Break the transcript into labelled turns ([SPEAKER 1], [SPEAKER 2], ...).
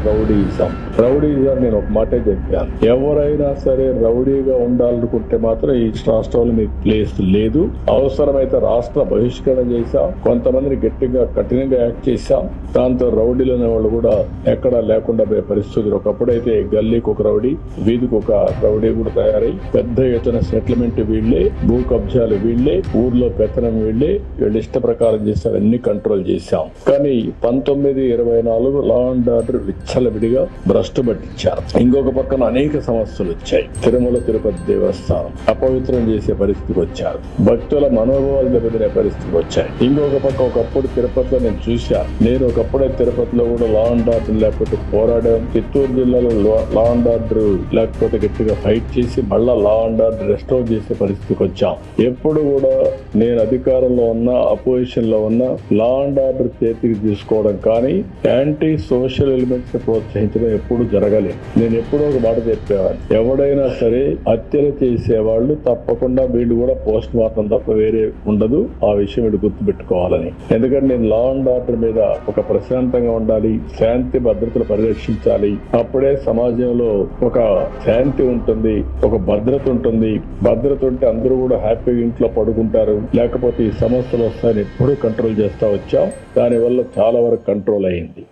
[SPEAKER 1] Rowdyism నేను ఒక మాటే చెప్పాను. ఎవరైనా సరే రౌడీగా ఉండాలనుకుంటే మాత్రం ఈ రాష్ట్రంలో మీకు ప్లేస్ లేదు. అవసరమైతే రాష్ట్ర బహిష్కరణ చేశాం, కొంతమందిని గట్టిగా కఠినంగా యాక్ట్ చేశాం. దాంతో రౌడీలు అనే వాళ్ళు కూడా ఎక్కడా లేకుండా పోయే పరిస్థితులు. ఒకప్పుడైతే గల్లీకి ఒక రౌడీ, వీధికి ఒక రౌడీ కూడా తయారై పెద్ద ఎత్తున సెటిల్మెంట్ వీళ్లే, భూ కబ్జాలు వీళ్లే, ఊర్లో పెత్తనం వీళ్లే, వీళ్ళు ఇష్ట ప్రకారం చేశారు. అన్ని కంట్రోల్ చేశాం. కానీ 1924 లా అండ్ ఆర్డర్ విచ్చలవిడిగా భ్రష్టు పట్టించారు. ఇంకొక పక్కన అనేక సమస్యలు వచ్చాయి. తిరుమల తిరుపతి దేవస్థానం అపవిత్రం చేసే పరిస్థితికి వచ్చారు. భక్తుల మనోభావాలు దెబ్బతినే పరిస్థితికి వచ్చాయి. ఇంకొక పక్క ఒకప్పుడు తిరుపతిలో నేను చూశాను. నేను ఒకప్పుడే తిరుపతిలో కూడా లా అండ్ ఆర్డర్ లేకపోతే పోరాడాం. చిత్తూరు జిల్లాలో లా అండ్ ఆర్డర్ లేకపోతే గట్టిగా ఫైట్ చేసి మళ్ళా లా అండ్ ఆర్డర్ రెస్టోర్ చేసే పరిస్థితికి వచ్చాం. ఎప్పుడు కూడా నేను అధికారంలో ఉన్నా, అపోజిషన్ లో ఉన్నా లా అండ్ ఆర్డర్ చేతికి తీసుకోవడం కానీ యాంటీ సోషల్ ఎలిమెంట్స్ ప్రోత్సహించడం ఎప్పుడు జరగలేదు. నేను ఎప్పుడో ఒక మాట చెప్పేవాడిని, ఎవడైనా సరే హత్యలు చేసేవాళ్ళు తప్పకుండా వీళ్ళు కూడా పోస్ట్ మార్టం తప్ప వేరే ఉండదు. ఆ విషయం వీళ్ళు గుర్తుపెట్టుకోవాలని. ఎందుకంటే నేను లా అండ్ ఆర్డర్ మీద ఒక ప్రశాంతంగా ఉండాలి, శాంతి భద్రతలు పరిరక్షించాలి. అప్పుడే సమాజంలో ఒక శాంతి ఉంటుంది, ఒక భద్రత ఉంటుంది. భద్రత ఉంటే అందరూ కూడా హ్యాపీగా ఇంట్లో పడుకుంటారు. లేకపోతే ఈ సమస్యలు వస్తాయని ఎప్పుడూ కంట్రోల్ చేస్తా వచ్చాం. దానివల్ల చాలా వరకు కంట్రోల్ అయింది.